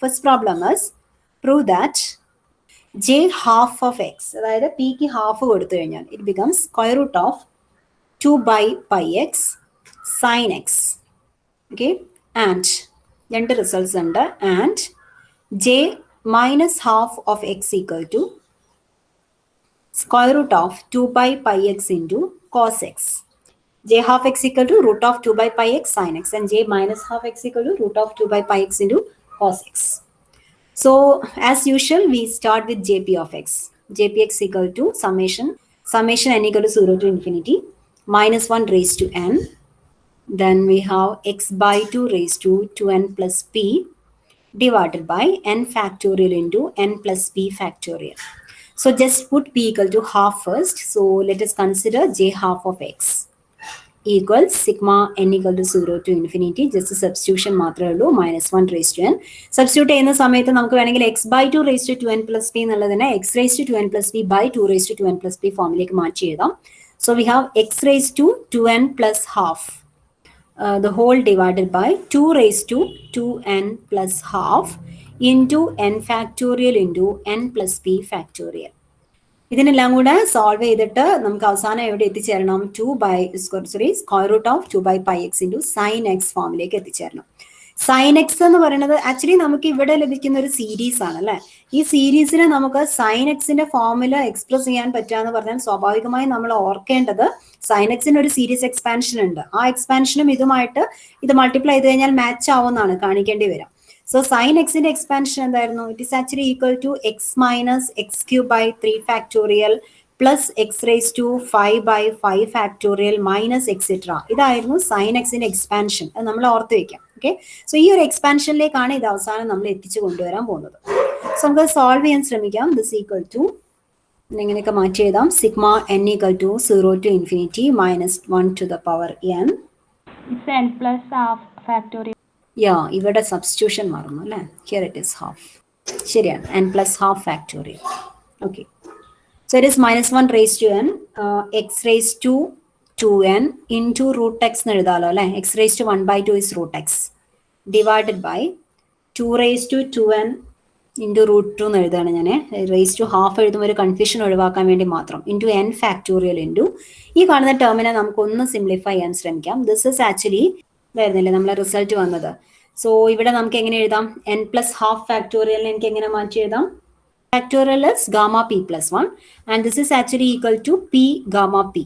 First problem is prove that j half of x, അതായത് p ക്ക് half കൊടുത്തു കഴിഞ്ഞാൽ it becomes square root of 2 by pi x sin x. Okay, and രണ്ട് results ഉണ്ട്. And j minus half of x equal to square root of 2 by pi x into cos x. J half x equal to root of 2 by pi x sin x, and j minus half x equal to root of 2 by pi x into cos x. So as usual, we start with jp of x. Jpx equal to summation n equal to 0 to infinity minus 1 raised to n. Then we have x by 2 raised to 2n plus p divided by n factorial into n plus p factorial. So just put p equal to half first. So let us consider j half of x equals sigma n equal to 0 to infinity. Just a substitution മാത്രമേ ഉള്ളൂ. minus 1 raised to n. Substitute ചെയ്യുന്ന സമയത്ത് നമുക്ക് വേണമെങ്കിൽ x by 2 raised to 2n plus p എന്നുള്ളതിനെ x raised to 2n plus p by 2 raised to 2n plus p ഫോമിലേക്ക് മാറ്റി എഴുതാം. So we have x raised to 2n plus half the whole divided by 2 raised to 2n plus half into n factorial into n plus p factorial. ഇതിനെല്ലാം കൂടെ solve ചെയ്തിട്ട് നമുക്ക് അവസാനം എവിടെ എത്തിച്ചേരണം? Square root of 2 by pi x into sin x ഫോമിലേക്ക് എത്തിച്ചേരണം. Sign X എന്ന് പറയുന്നത് ആക്ച്വലി നമുക്ക് ഇവിടെ ലഭിക്കുന്ന ഒരു സീരീസ് ആണ് അല്ലെ. ഈ സീരീസിനെ നമുക്ക് സൈൻ എക്സിന്റെ ഫോമുല എക്സ്പ്രസ് ചെയ്യാൻ പറ്റുകയെന്ന് പറഞ്ഞാൽ സ്വാഭാവികമായി നമ്മൾ ഓർക്കേണ്ടത് സൈൻ എക്സിന് ഒരു സീരീസ് എക്സ്പാൻഷൻ ഉണ്ട്. ആ എക്സ്പാൻഷനും ഇതുമായിട്ട് ഇത് മൾട്ടിപ്ലൈ ചെയ്ത് കഴിഞ്ഞാൽ മാച്ച് ആവുമെന്നാണ് കാണിക്കേണ്ടി വരാം. So sin x in expansion എന്തായിരുന്നു? It is actually equal to x minus x cube by 3 factorial plus x raised to 5 by 5 factorial minus etc. ഇതായിരുന്നു sin x in expansion. അത് നമ്മൾ ഓർത്ത് വെക്കാം. ഓക്കെ, സോ ഈ ഒരു എക്സ്പാൻഷനിലേക്കാണ് ഇത് അവസാനം നമ്മൾ എത്തിച്ചു കൊണ്ടുവരാൻ പോകുന്നത്. സോ നമുക്ക് സോൾവ് ചെയ്യാൻ ശ്രമിക്കാം. ദിസ് ഈക്വൽ ടു എങ്ങനെയൊക്കെ മാറ്റി എഴുതാം? Sigma n equal to 0 to infinity minus 1 to the power n. It's n plus half factorial. ഇവിടെ സബ്സ്റ്റിറ്റ്യൂഷൻ മാറുന്നു അല്ലേ. Here it is half. ശരിയാണ്, n plus half factorial. Okay, so it is minus 1 raised to n x raised to 2n into root x എന്ന് എഴുതാമല്ലോ അല്ലേ. x raised to 1 by 2 is root x divided by 2 raised to 2n into root 2 എന്ന് എഴുതാണ് ഞാൻ. raised to half എഴുതുമ്പോൾ ഒരു confusion ഒഴിവാക്കാൻ വേണ്ടി മാത്രം into n factorial into ഈ കാണുന്ന ടേമിനെ നമുക്കൊന്ന് സിംപ്ലിഫൈ ചെയ്യാൻ ശ്രമിക്കാം. ദിസ് ഇസ് ആക്ച്വലി ഇതായിരുന്നില്ലേ നമ്മളെ റിസൾട്ട് വന്നത്. സോ ഇവിടെ നമുക്ക് എങ്ങനെ എഴുതാം? n പ്ലസ് ഹാഫ് ഫാക്ടോറിയലിനെ എനിക്ക് എങ്ങനെ മാറ്റി എഴുതാം? Factorial is gamma p plus 1 and this is actually equal to p gamma p.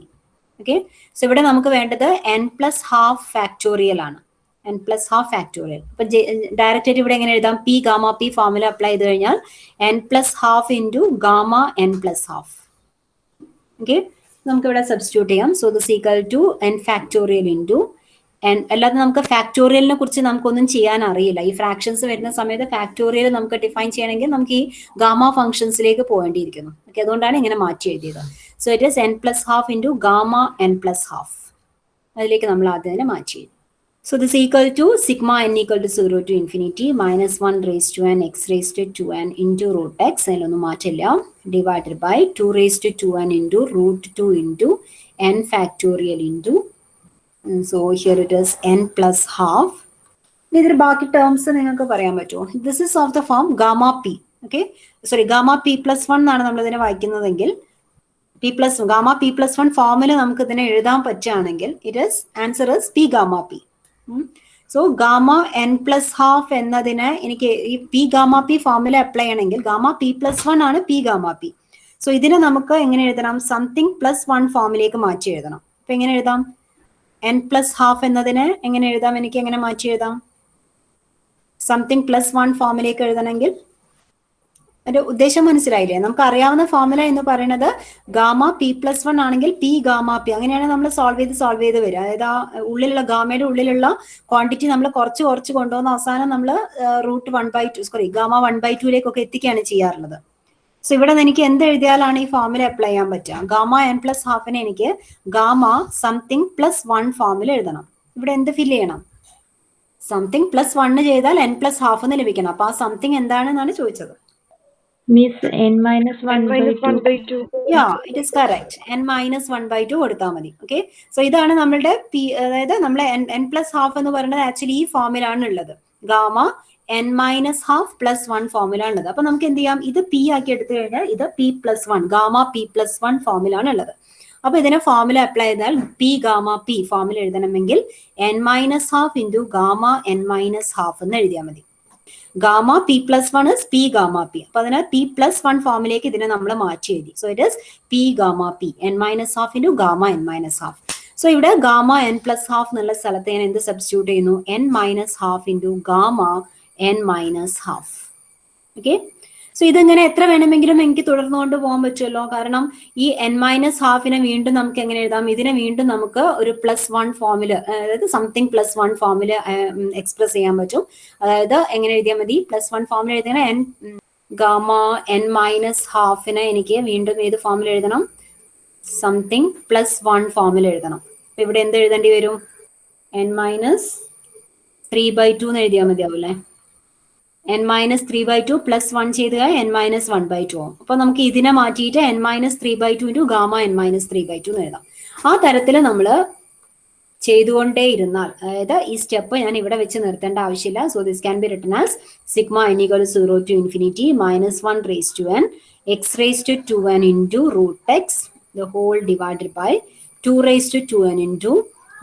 Okay, so ഇവിടെ നമുക്ക് വേണ്ടത് n പ്ലസ് ഹാഫ് ഫാക്ടോറിയൽ ആണ്. n plus half factorial. അപ്പൊ ഡയറക്റ്റ് ആയിട്ട് ഇവിടെ എങ്ങനെ എഴുതാം? P gamma p formula apply ചെയ്ത് കഴിഞ്ഞാൽ n plus half into gamma n plus half. Okay, നമുക്ക് ഇവിടെ സബ്സ്റ്റിറ്റ്യൂട്ട് ചെയ്യാം. So this equal to n factorial into അല്ലാതെ നമുക്ക് ഫാക്ടോറിയലിനെ കുറിച്ച് നമുക്കൊന്നും ചെയ്യാൻ അറിയില്ല. ഈ ഫ്രാക്ഷൻസ് വരുന്ന സമയത്ത് ഫാക്ടോറിയൽ നമുക്ക് ഡിഫൈൻ ചെയ്യണമെങ്കിൽ നമുക്ക് ഈ ഗാമ ഫംഗ്ഷൻസിലേക്ക് പോകേണ്ടിയിരിക്കുന്നു. ഓക്കെ, അതുകൊണ്ടാണ് ഇങ്ങനെ മാറ്റി എഴുതിയത്. So it is n plus half into gamma n plus half. അതിലേക്ക് നമ്മൾ ആദ്യം തന്നെ മാറ്റി എഴുതി. So this equal to sigma n equal to 0 to infinity minus 1 raised to n x raised to 2n into root x, അതിലൊന്നും മാറ്റില്ല, divided by 2 raised to 2n into root 2 into n factorial into so here it is n plus half. ഇതിൽ ബാക്കി terms നിങ്ങൾക്ക് പറയാൻ പറ്റുമോ? This is of the form gamma p. Okay, sorry gamma p plus 1 എന്നാണ് നമ്മൾ ഇതിനെ വായിക്കുന്നതെങ്കിൽ gamma p plus 1 ഫോമിൽ നമുക്ക് ഇതിനെ എഴുതാൻ പറ്റുകയാണെങ്കിൽ it is answer is P gamma P. So gamma n plus half എന്നതിന് എനിക്ക് ഈ പി ഗാമ പി ഫോമിൽ അപ്ലൈ ചെയ്യണമെങ്കിൽ ഗാമ പി പ്ലസ് 1 ആണ് പി ഗാമ പി. സോ ഇതിനെ നമുക്ക് എങ്ങനെ എഴുതണം? സംതിങ് പ്ലസ് 1 ഫോമിലേക്ക് മാറ്റി എഴുതണം. അപ്പൊ എങ്ങനെ എഴുതാം? n പ്ലസ് ഹാഫ് എന്നതിനെ എങ്ങനെ എഴുതാം? എനിക്ക് എങ്ങനെ മാറ്റി എഴുതാം? സംതിങ് പ്ലസ് 1 ഫോമിലേക്ക് എഴുതണമെങ്കിൽ അതിന്റെ ഉദ്ദേശം മനസ്സിലായില്ലേ? നമുക്ക് അറിയാവുന്ന ഫോർമുല എന്ന് പറയുന്നത് ഗാമ പി പ്ലസ് 1 ആണെങ്കിൽ പി ഗാമ പി, അങ്ങനെയാണ് നമ്മൾ സോൾവ് ചെയ്ത് വരിക. അതായത് ആ ഉള്ളിലുള്ള ഗാമയുടെ ഉള്ളിലുള്ള ക്വാണ്ടിറ്റി നമ്മൾ കുറച്ച് കൊണ്ടുവന്ന് അവസാനം നമ്മൾ റൂട്ട് 1/2 ഗാമ 1/2ലേക്കൊക്കെ എത്തിക്കുകയാണ് ചെയ്യാറുള്ളത്. സോ ഇവിടെ എനിക്ക് എന്ത് എഴുതിയാലാണ് ഈ ഫോർമുല അപ്ലൈ ചെയ്യാൻ പറ്റുക? ഗാമ n പ്ലസ് ഹാഫിനെ എനിക്ക് ഗാമ സംതിങ് പ്ലസ് 1 ഫോമിൽ എഴുതണം. ഇവിടെ എന്ത് ഫില്ല് ചെയ്യണം? സംതിങ് പ്ലസ് 1 ചെയ്താൽ n പ്ലസ് ഹാഫ് എന്ന് ലഭിക്കണം. അപ്പൊ ആ സംതിങ് എന്താണെന്നാണ് ചോദിച്ചത്. Miss n minus 1/2. Yeah, it is correct. n minus 1/2 കൊടുത്താൽ മതി. ഓക്കെ, സോ ഇതാണ് നമ്മളുടെ പി, അതായത് നമ്മളെ n പ്ലസ് ഹാഫ് എന്ന് പറയുന്നത് ആക്ച്വലി ഈ ഫോമിലാണ് ഉള്ളത്. Gamma n minus half plus 1 formula ഉള്ളത്. അപ്പൊ നമുക്ക് എന്ത് ചെയ്യാം, ഇത് പി ആക്കി എടുത്തു കഴിഞ്ഞാൽ ഇത് P plus 1 gamma p plus 1 formula ആണ് ഉള്ളത്. അപ്പൊ ഇതിനെ ഫോർമുല അപ്ലൈ ചെയ്താൽ പി ഗാമ പി ഫോർമുല എഴുതണമെങ്കിൽ n minus half into gamma n minus half എന്ന് എഴുതിയാൽ മതി. Gamma p plus 1 is P gamma P. അപ്പൊ അതിന് പി പ്ലസ് 1 ഫോമിലേക്ക് ഇതിനെ നമ്മൾ മാറ്റി എഴുതി. So it is P gamma P n minus half into gamma n minus half. So ഇവിടെ ഗാമ n പ്ലസ് ഹാഫ് എന്നുള്ള സ്ഥലത്ത് ഞാൻ എന്ത് സബ്സ്റ്റിറ്റ്യൂട്ട് ചെയ്യുന്നു, n minus half into gamma n minus half. Okay, so ഇതിങ്ങനെ എത്ര വേണമെങ്കിലും എനിക്ക് തുടർന്നുകൊണ്ട് പോകാൻ പറ്റുമല്ലോ. കാരണം ഈ n മൈനസ് ഹാഫിനെ വീണ്ടും നമുക്ക് എങ്ങനെ എഴുതാം, ഇതിനെ വീണ്ടും നമുക്ക് ഒരു പ്ലസ് 1 ഫോമില്, അതായത് സംതിങ് പ്ലസ് 1 ഫോമില് എക്സ്പ്രസ് ചെയ്യാൻ പറ്റും. അതായത് എങ്ങനെ എഴുതിയാൽ മതി, പ്ലസ് 1 ഫോമിൽ എഴുതിയാൽ n ഗാമ n മൈനസ് ഹാഫിനെ എനിക്ക് വീണ്ടും ഏത് ഫോമിൽ എഴുതണം, സംതിങ് പ്ലസ് 1 ഫോമിൽ എഴുതണം. അപ്പൊ ഇവിടെ എന്ത് എഴുതേണ്ടി വരും, n മൈനസ് 3/2 എന്ന് എഴുതിയാൽ മതിയാവൂല്ലേ. n മൈനസ് 3/2 പ്ലസ് 1 ചെയ്ത് n മൈനസ് 1/2 ആവും. അപ്പൊ നമുക്ക് ഇതിനെ മാറ്റിയിട്ട് n minus 3/2 into gamma n minus 3/2 എന്ന് എഴുതാം. ആ തരത്തിൽ നമ്മൾ ചെയ്തുകൊണ്ടേ ഇരുന്നാൽ, അതായത് ഈ സ്റ്റെപ്പ് ഞാൻ ഇവിടെ വെച്ച് നിർത്തേണ്ട ആവശ്യമില്ല. So this can be written as sigma n equal 0 to infinity minus 1 raise to n x raise to 2n into root x the whole divided by 2 raised to 2n into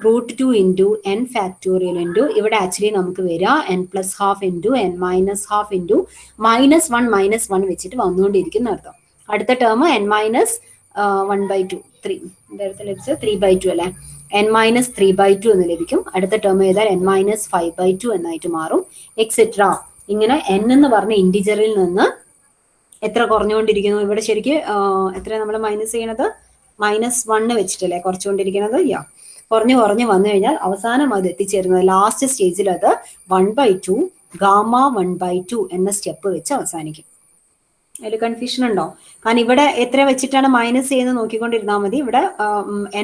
root 2 into n factorial into ഇവിടെ actually നമുക്ക് വരിക n plus half into n minus half into minus 1 വെച്ചിട്ട് വന്നുകൊണ്ടിരിക്കുന്ന അർത്ഥം. അടുത്ത term n minus 1/2 3 ലഭിച്ച 3/2 അല്ലെ, n minus 3/2 എന്ന് ലഭിക്കും. അടുത്ത ടേം ചെയ്താൽ n minus 5/2 എന്നായിട്ട് മാറും, എക്സെട്ര. ഇങ്ങനെ n എന്ന് പറഞ്ഞ ഇൻഡിജറിൽ നിന്ന് എത്ര കുറഞ്ഞുകൊണ്ടിരിക്കുന്നു, ഇവിടെ ശരിക്കും എത്ര നമ്മൾ മൈനസ് ചെയ്യണത്, -1 വെച്ചിട്ടല്ലേ കുറച്ചുകൊണ്ടിരിക്കുന്നത്. കുറഞ്ഞു വന്നു കഴിഞ്ഞാൽ അവസാനം അത് എത്തിച്ചേരുന്നത് ലാസ്റ്റ് സ്റ്റേജിൽ അത് 1/2 ഗാമ 1/2 എന്ന സ്റ്റെപ്പ് വെച്ച് അവസാനിക്കും. അതിൽ കൺഫ്യൂഷൻ ഉണ്ടോ? കാരണം ഇവിടെ എത്ര വെച്ചിട്ടാണ് മൈനസ് ചെയ്യുന്നത് നോക്കിക്കൊണ്ടിരുന്നാൽ മതി. ഇവിടെ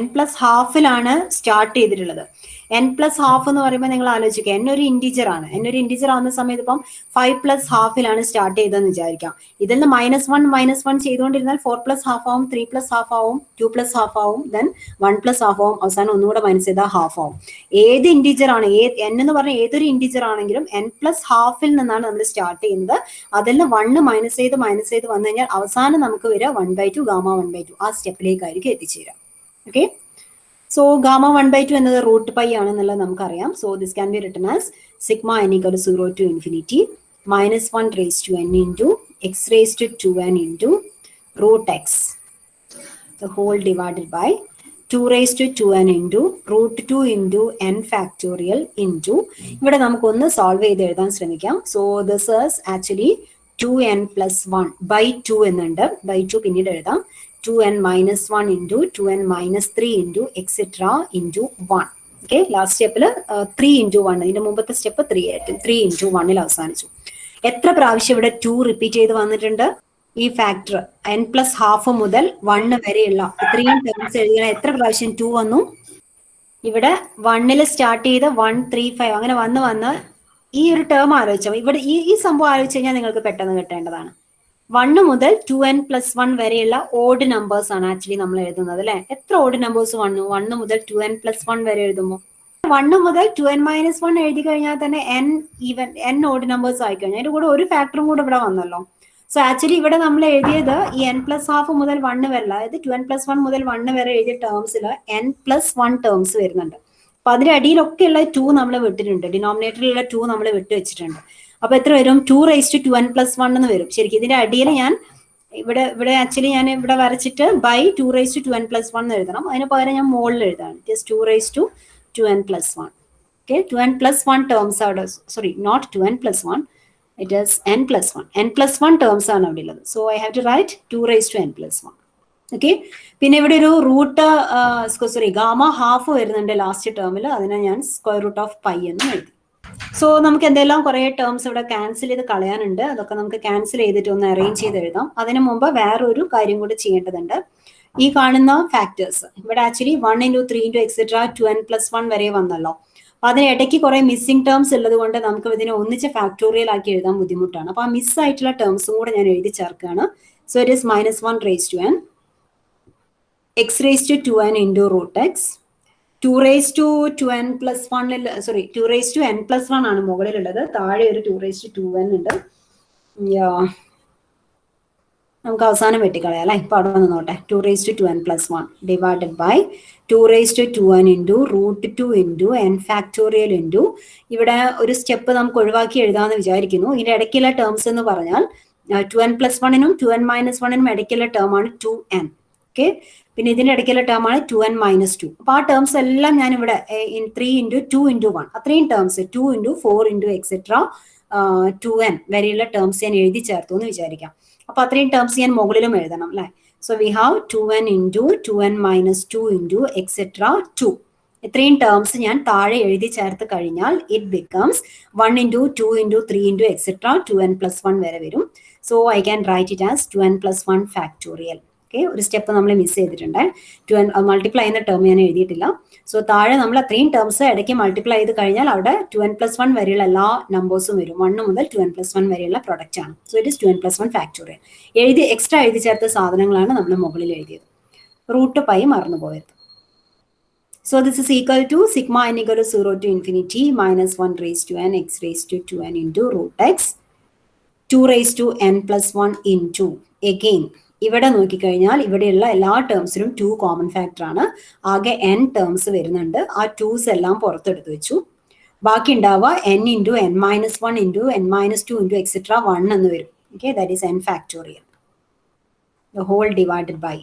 n പ്ലസ് ഹാഫിലാണ് സ്റ്റാർട്ട് ചെയ്തിട്ടുള്ളത്. n പ്ലസ് ഹാഫ് എന്ന് പറയുമ്പോൾ നിങ്ങൾ ആലോചിക്കുക, n ഒരു ഇൻറ്റീജർ ആണ്. n ഒരു ഇൻറ്റീജർ ആവുന്ന സമയത്ത് ഇപ്പം 5 പ്ലസ് ഹാഫിലാണ് സ്റ്റാർട്ട് ചെയ്തതെന്ന് വിചാരിക്കാം. ഇതിൽ നിന്ന് -1 ചെയ്തുകൊണ്ടിരുന്നാൽ 4 പ്ലസ് ഹാഫ് ആവും, 3 പ്ലസ് ഹാഫ് ആവും, 2 പ്ലസ് ഹാഫ് ആവും, ദെൻ 1 പ്ലസ് ഹാഫ് ആവും, അവസാനം ഒന്നുകൂടെ മൈനസ് ചെയ്താൽ ഹാഫ് ആവും. ഏത് ഇൻറ്റീജർ ആണ്, n എന്ന് പറഞ്ഞ ഏതൊരു ഇൻറ്റീജർ ആണെങ്കിലും n പ്ലസ് ഹാഫിൽ നിന്നാണ് നമ്മൾ സ്റ്റാർട്ട് ചെയ്യുന്നത്. അതിൽ നിന്ന് 1 മൈനസ് ചെയ്ത് വന്നു കഴിഞ്ഞാൽ അവസാനം നമുക്ക് വരിക 1/2 ഗാമ 1/2 ആ സ്റ്റെപ്പിലേക്കായിരിക്കും എത്തിച്ചേരാം. ഓക്കെ, സോ ഗാമ 1/2 എന്നത് റൂട്ട് പൈ ആണെന്നുള്ളത് നമുക്കറിയാം. So this can be written as sigma n equal 0 to infinity -1 raise to n into x raise to 2n into root x the whole divided by 2 raised to 2n into root 2 into n factorial into ഇവിടെ നമുക്കൊന്ന് solve ചെയ്ത് എഴുതാൻ ശ്രമിക്കാം. So this is actually 2n plus 1 by 2 എന്നുണ്ട്. by 2 പിന്നീട് എഴുതാം. 2n minus 1 into 2n minus 3 into etc into 1. Okay, last സ്റ്റെപ്പിൽ 3 into 1, ഇതിന്റെ മുമ്പത്തെ സ്റ്റെപ്പ് 3 ആയിരിക്കും. 3 into 1 അവസാനിച്ചു. എത്ര പ്രാവശ്യം ഇവിടെ 2 റിപ്പീറ്റ് ചെയ്ത് വന്നിട്ടുണ്ട്? ഈ ഫാക്ടർ n പ്ലസ് ഹാഫ് മുതൽ 1 വരെയുള്ള ഇത്രയും ടേംസ് എഴുതിയാൽ എത്ര പ്രാവശ്യം 2 വന്നു? ഇവിടെ 1 സ്റ്റാർട്ട് ചെയ്ത് 1 3 5 അങ്ങനെ വന്ന് ഈ ഒരു ടേം ആലോചിച്ചാൽ ഇവിടെ ഈ സംഭവം ആലോചിച്ച് കഴിഞ്ഞാൽ നിങ്ങൾക്ക് പെട്ടെന്ന് കിട്ടേണ്ടതാണ്. 1 മുതൽ 2n പ്ലസ് 1 വരെയുള്ള ഓഡ് നമ്പേഴ്സ് ആണ് ആക്ച്വലി നമ്മൾ എഴുതുന്നത് അല്ലെ. എത്ര ഓഡ് നമ്പേഴ്സ് വന്നു 1 മുതൽ 2n പ്ലസ് 1 വരെ എഴുതുമ്പോൾ? 1 മുതൽ 2n മൈനസ് 1 എഴുതി കഴിഞ്ഞാൽ തന്നെ n ഓഡ് നമ്പേഴ്സ് ആയി കഴിഞ്ഞാൽ അതിന്റെ കൂടെ ഒരു ഫാക്ടറും കൂടെ ഇവിടെ വന്നല്ലോ. സോ ആക്ച്വലി ഇവിടെ നമ്മൾ എഴുതിയത് ഈ n പ്ലസ് ഹാഫ് മുതൽ 1 വരെ, അതായത് 2n പ്ലസ് 1 മുതൽ 1 വരെ എഴുതിയ ടേംസിൽ n പ്ലസ് 1 ടേംസ് വരുന്നുണ്ട്. അപ്പൊ അതിന്റെ അടിയിലൊക്കെ ഉള്ള 2 നമ്മൾ വിട്ടിട്ടുണ്ട്, ഡിനോമിനേറ്ററിലുള്ള 2 നമ്മൾ വിട്ടു വെച്ചിട്ടുണ്ട്. അപ്പൊ എത്ര വരും? 2 റേസ് ടു 2n പ്ലസ് 1 എന്ന് വരും. ശരിക്കും ഇതിന്റെ അടിയിൽ ഞാൻ ഇവിടെ ആക്ച്വലി ഞാൻ ഇവിടെ വരച്ചിട്ട് by 2 raise to 2n plus 1 എന്ന് എഴുതണം. അതിന് പകരം ഞാൻ മുകളിൽ എഴുതാണ് just 2 raise to 2n plus 1. Okay, 2n plus 1 terms അവിടെ, sorry not 2n plus 1, it is n plus 1. n plus 1 terms ആണ് അവിടെ ഉള്ളത്. So I have to write 2 raised to n plus 1. ഓക്കെ, പിന്നെ ഇവിടെ ഒരു റൂട്ട് ഗാമ ഹാഫ് വരുന്നുണ്ട് last ടേമിൽ, അതിനെ ഞാൻ സ്ക്വയർ റൂട്ട് ഓഫ് പൈ എന്ന് എഴുതി. സോ നമുക്ക് എന്തെല്ലാം കുറെ ടേംസ് ഇവിടെ ക്യാൻസൽ ചെയ്ത് കളയാനുണ്ട്. അതൊക്കെ നമുക്ക് ക്യാൻസൽ ചെയ്തിട്ട് ഒന്ന് അറേഞ്ച് ചെയ്ത് എഴുതാം. അതിനു മുമ്പ് വേറൊരു കാര്യം കൂടി ചെയ്യേണ്ടതുണ്ട്. ഈ കാണുന്ന ഫാക്ടേഴ്സ് ഇവിടെ actually 1 into 3 into etc 2n plus 1 വരെ വന്നല്ലോ. അതിന് ഇടയ്ക്ക് കുറെ മിസ്സിംഗ് ടേംസ് ഉള്ളത് കൊണ്ട് നമുക്ക് ഇതിനെ ഒന്നിച്ച് ഫാക്ടോറിയൽ ആക്കി എഴുതാൻ ബുദ്ധിമുട്ടാണ്. അപ്പൊ ആ മിസ് ആയിട്ടുള്ള ടേംസും കൂടെ ഞാൻ എഴുതി ചേർക്കുകയാണ്. So it is -1 raised to n x raised to 2n into root x 2 raised to 2n plus 1 sorry 2 raised to n plus 1 ആണ് മുകളിലുള്ളത്. താഴെ ഒരു 2 raised to 2n ഉണ്ട്. നമുക്ക് അവസാനം വെട്ടിക്കളയാം അല്ലേ. ഇപ്പൊ അവിടെ നിന്നോട്ടെ. 2 raised to 2n plus 1 divided by 2 raised to 2n into root 2 into n factorial into ഇവിടെ ഒരു സ്റ്റെപ്പ് നമുക്ക് ഒഴിവാക്കി എഴുതാമെന്ന് വിചാരിക്കുന്നു. ഇതിന്റെ ഇടയ്ക്കുള്ള ടേംസ് എന്ന് പറഞ്ഞാൽ 2n plus 1നും 2n minus 1നും ഇടയ്ക്കുള്ള ടേം ആണ് 2n. ഓക്കെ, പിന്നെ ഇതിന്റെ ഇടയ്ക്കുള്ള ടേം ആണ് 2n minus 2. അപ്പൊ ആ ടേംസ് എല്ലാം ഞാൻ ഇവിടെ 3 into 2 into 1 അത്രയും terms 2 into 4 into etcetera 2n വരെയുള്ള ടേംസ് ഞാൻ എഴുതി ചേർത്തു എന്ന് വിചാരിക്കാം. അപ്പൊ അത്രയും ടേംസ് ഞാൻ മുകളിലും എഴുതണം അല്ലെ. So we have 2n into 2n minus 2 into etcetera 2. ഇത്രയും ടേംസ് ഞാൻ താഴെ എഴുതി ചേർത്ത് കഴിഞ്ഞാൽ it becomes 1 into 2 into 3 into etcetera 2n plus 1 വരെ വരും. So I can write it as 2n plus 1 factorial. Okay, ഒരു സ്റ്റെപ്പ് നമ്മൾ മിസ് ചെയ്തിട്ടുണ്ട്. 2n മൾട്ടിപ്ലൈ ചെയ്യുന്ന ടേം ഞാൻ എഴുതിയിട്ടില്ല. സോ താഴെ നമ്മൾ അത്രയും ടേംസ് ഇടയ്ക്ക് മൾട്ടിപ്ലൈ ചെയ്ത് കഴിഞ്ഞാൽ അവിടെ 2n plus 1 വരെയുള്ള എല്ലാ നമ്പേഴ്സും വരും. 1 മുതൽ 2n plus 1 വരെയുള്ള പ്രൊഡക്റ്റ് ആണ്. So it is 2n plus 1 factorial. Extra എഴുതി ചേർത്ത സാധനങ്ങളാണ് നമ്മൾ മുകളിൽ എഴുതിയത്. റൂട്ട് പൈ മറന്നുപോയത്. So this is equal to sigma n equal to 0 to infinity minus 1 raised to n x raised to 2n into root x 2 raised to n plus 1 into again ഇവിടെ നോക്കിക്കഴിഞ്ഞാൽ ഇവിടെയുള്ള എല്ലാ ടേംസിലും 2 കോമൺ ഫാക്ടർ ആണ്. ആകെ n terms വരുന്നുണ്ട്. ആ 2s എല്ലാം പുറത്തെടുത്ത് വെച്ചു. ബാക്കി ഉണ്ടാവുക n into n minus 1 into n minus 2 into etcetera 1 എന്ന് വരും. Okay, that is n factorial. The whole divided by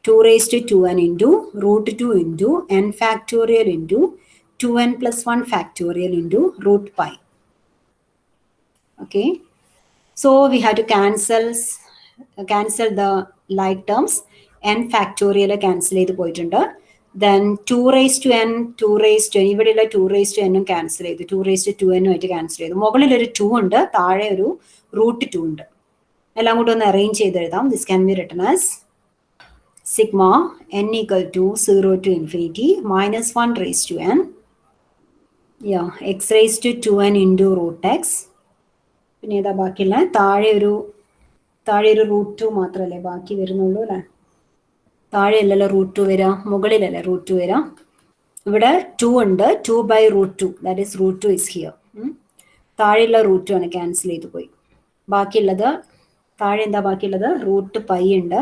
2 raised to 2n into root 2 into n factorial into 2n plus 1 factorial into root pi. Okay, so we have to cancel the like terms. n factorial cancel ചെയ്ത് പോയിട്ടുണ്ട്. Then 2 raised to n, 2 raised to n, ഇവിടെയുള്ള 2 raised to n ഉം cancel ചെയ്തു. 2 raised to 2n ആയിട്ട് cancel ചെയ്തു. മുകളിൽ ഒരു 2 ഉണ്ട്, താഴെ ഒരു root 2 ഉണ്ട്. എല്ലാം കൂടെ ഒന്ന് അറേഞ്ച് ചെയ്ത് എഴുതാം. This can be written as sigma n equal to 0 to infinity minus 1 raised to n, x raised to 2n into root x. പിന്നെ ഏതാ ബാക്കിയുള്ള താഴെ ഒരു റൂട്ട് 2 മാത്രമല്ലേ ബാക്കി വരുന്നുള്ളൂ അല്ലേ. താഴെ അല്ലല്ലോ റൂട്ട് 2 വരാം, മുകളിലല്ലേ റൂട്ട് 2 വരാം. ഇവിടെ 2 ഉണ്ട്, 2 by root 2, that is root 2 is here. താഴെയുള്ള റൂട്ട് 2 ആണ്, ക്യാൻസൽ ചെയ്ത് പോയി. ബാക്കിയുള്ളത് താഴെ എന്താ ബാക്കിയുള്ളത്, റൂട്ട് പൈ ഉണ്ട്.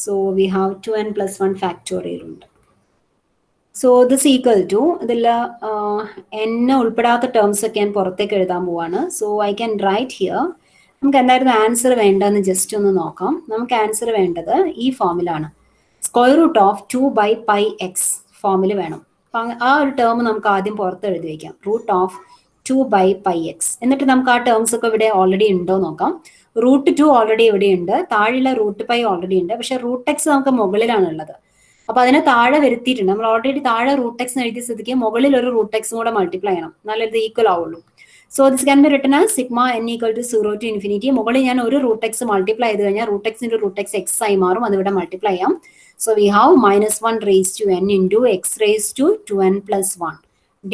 So we have 2n plus 1 factorial ഉണ്ട്. So this equal to ഇതിൽ n ഉൾപ്പെടാത്ത ടേംസ് ഒക്കെ ഞാൻ പുറത്തേക്ക് എഴുതാൻ പോവാണ്. So I can write here. നമുക്ക് എന്തായിരുന്നു ആൻസർ വേണ്ടതെന്ന് ജസ്റ്റ് ഒന്ന് നോക്കാം. നമുക്ക് ആൻസർ വേണ്ടത് ഈ ഫോമിലാണ്. Square root of 2 by pi x ഫോമിൽ വേണം. ആ ഒരു ടേം നമുക്ക് ആദ്യം പുറത്ത് എഴുതി വയ്ക്കാം. Root of 2 by pi x. എന്നിട്ട് നമുക്ക് ആ ടേംസ് ഒക്കെ ഇവിടെ ഓൾറെഡി ഉണ്ടോ നോക്കാം. റൂട്ട് 2 ഓൾറെഡി ഇവിടെ ഉണ്ട്, താഴെയുള്ള റൂട്ട് പൈ ഓൾറെഡി ഉണ്ട്. പക്ഷെ റൂട്ട് എക്സ് നമുക്ക് മുകളിലാണ് ഉള്ളത്. അപ്പൊ അതിനെ താഴെ വരുത്തിയിട്ടുണ്ട്. നമ്മൾ ഓൾറെഡി താഴെ റൂട്ട് എക്സ് എഴുതിയ സ്ഥിതിക്ക് മുകളിൽ ഒരു റൂട്ട് എക്സും കൂടെ മൾട്ടിപ്ലൈ ചെയ്യണം, എന്നാലും ഇത് ഈക്വൽ ആവുള്ളൂ. So this can be written as sigma n equal to 0 to infinity. മുകളിൽ ഞാൻ ഒരു റൂട്ട് എക്സ് മൾട്ടിപ്ലൈ ചെയ്ത് കഴിഞ്ഞാൽ root x into root x x ആയി മാറും. അതിവിടെ മൾട്ടിപ്ലൈ ചെയ്യാം. So we have -1 raised to n into x raised to 2n plus 1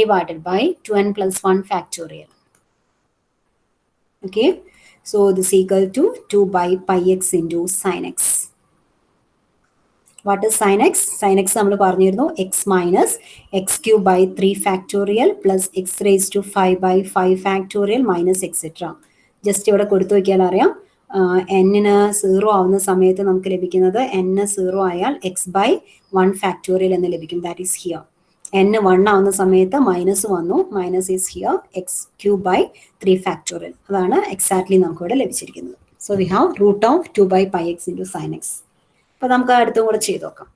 divided by 2n plus 1 factorial. Okay, so this equal to 2 by pi x into sin x. What is sin x? Sin x നമ്മൾ പറഞ്ഞിരുന്നു x minus x cube by 3 factorial plus x raised to 5 by 5 factorial minus etc. Just ഇവിടെ കൊടുത്തു വയ്ക്കാൻ അറിയാം. n-ന് 0 ആവുന്ന സമയത്ത് നമുക്ക് ലഭിക്കുന്നത് n 0 ആയാൽ x by 1 factorial എന്ന് ലഭിക്കും. That is here. n 1 ആവുന്ന സമയത്ത് മൈനസ് വന്നു, minus is here x cube by 3 factorial. അതാണ് എക്സാക്ട്ലി നമുക്ക് ഇവിടെ ലഭിച്ചിരിക്കുന്നത്. So we have root of 2 by pi x into sin x. അപ്പൊ നമുക്ക് അടുത്തും കൂടെ ചെയ്ത് നോക്കാം.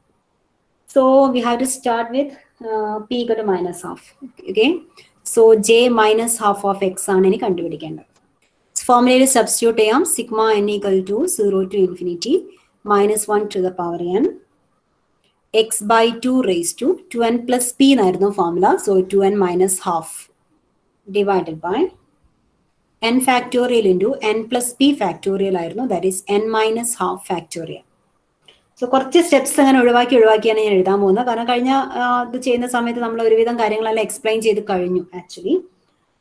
So we have to start with p equal to -half. Okay, so j -half of x ആണ് ഇനി കണ്ടുപിടിക്കേണ്ടത്. ഫോർമുലയിൽ സബ്സ്റ്റിറ്റ്യൂട്ട് ചെയ്യാം. Sigma n equal to 0 to infinity -1 to the power n x by 2 raised to 2n plus p എന്നായിരുന്നു formula. So 2n minus half divided by n factorial into n plus p factorial ആയിരുന്നു. That is n minus half factorial. So കുറച്ച് steps അങ്ങനെ ഒഴിവാക്കിയാണ് ഞാൻ എഴുതാൻ പോകുന്നത്. കാരണം കഴിഞ്ഞ ഇത് ചെയ്യുന്ന സമയത്ത് നമ്മൾ ഒരുവിധം കാര്യങ്ങളെല്ലാം എക്സ്പ്ലെയിൻ ചെയ്ത് കഴിഞ്ഞു ആക്ച്വലി.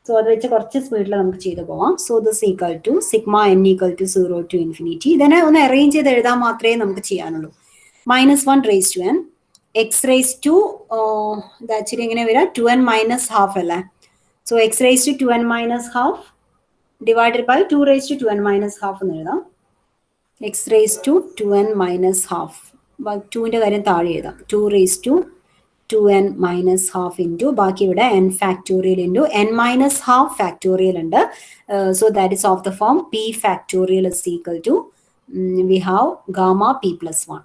സോ അത് വെച്ച് കുറച്ച് സ്പീഡിൽ നമുക്ക് ചെയ്തു പോവാം. So this equal to sigma n equal to 0 to infinity. ഇതിനെ ഒന്ന് അറേഞ്ച് ചെയ്ത് എഴുതാൻ മാത്രമേ നമുക്ക് ചെയ്യാനുള്ളൂ. -1 raised to n x raise to ഇത് ആക്ച്വലി എങ്ങനെ വരാം 2n മൈനസ് ഹാഫ് അല്ലേ. So x raise to 2n minus half divided by 2 raise to 2n minus half എന്ന് എഴുതാം. X raise to 2n minus half 2ന്റെ കാര്യം താഴെ എഴുതാം. 2 raise to 2n minus half into ബാക്കി ഇവിടെ n factorial into n minus half factorial ഉണ്ട്. So that is of the form p factorial is equal to we have gamma p plus 1.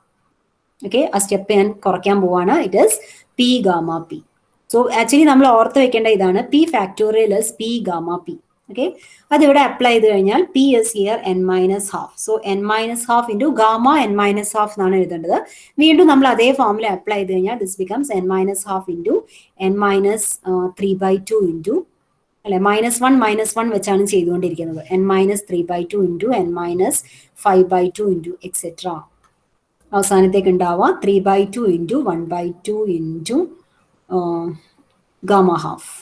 Okay, ആ step ഞാൻ കുറയ്ക്കാൻ പോവാണ്. It is p gamma p. So actually നമ്മൾ ഓർത്ത് വെക്കേണ്ട ഇതാണ് p factorial is p gamma p. Okay, അതിവിടെ apply ചെയ്ത് കഴിഞ്ഞാൽ p is here n minus half. So n minus half into gamma n minus half എന്നാണ് എഴുതേണ്ടത്. വീണ്ടും നമ്മൾ അതേ ഫോമിൽ അപ്ലൈ ചെയ്ത് കഴിഞ്ഞാൽ this becomes n minus half into n minus 3/2 into അല്ലെ -1 വെച്ചാണ് ചെയ്തുകൊണ്ടിരിക്കുന്നത്. n minus 3/2 into n minus 5/2 into etcetera. അവസാനത്തേക്ക് ഉണ്ടാവുക 3/2 ഇൻറ്റു 1/2 ഇൻറ്റു ഗാമ ഹാഫ്.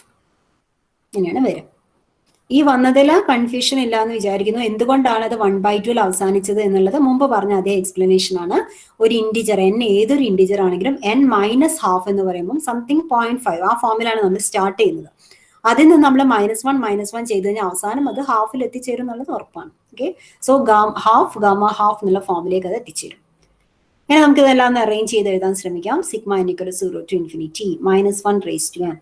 ഇങ്ങനെയാണ് വരും. ഈ വന്നതിൽ കൺഫ്യൂഷൻ ഇല്ല എന്ന് വിചാരിക്കുന്നു. എന്തുകൊണ്ടാണ് അത് 1/2 അവസാനിച്ചത് എന്നുള്ളത് മുമ്പ് പറഞ്ഞ അതേ എക്സ്പ്ലനേഷൻ ആണ്. ഒരു ഇൻഡിജർ n ഏതൊരു ഇൻഡിജർ ആണെങ്കിലും n മൈനസ് ഹാഫ് എന്ന് പറയുമ്പോൾ സംതിങ് 0.5 ആ ഫോമിലാണ് നമ്മൾ സ്റ്റാർട്ട് ചെയ്യുന്നത്. അതിൽ നിന്ന് നമ്മൾ -1 ചെയ്ത് കഴിഞ്ഞാൽ അവസാനം അത് ഹാഫിൽ എത്തിച്ചേരും എന്നുള്ളത് ഉറപ്പാണ്. Okay, so half gamma half എന്നുള്ള ഫോമിലേക്ക് അത് എത്തിച്ചേരും. അങ്ങനെ നമുക്ക് ഇതെല്ലാം ഒന്ന് അറേഞ്ച് ചെയ്ത് എഴുതാൻ ശ്രമിക്കാം. Sigma n = 0 to infinity -1 raised to n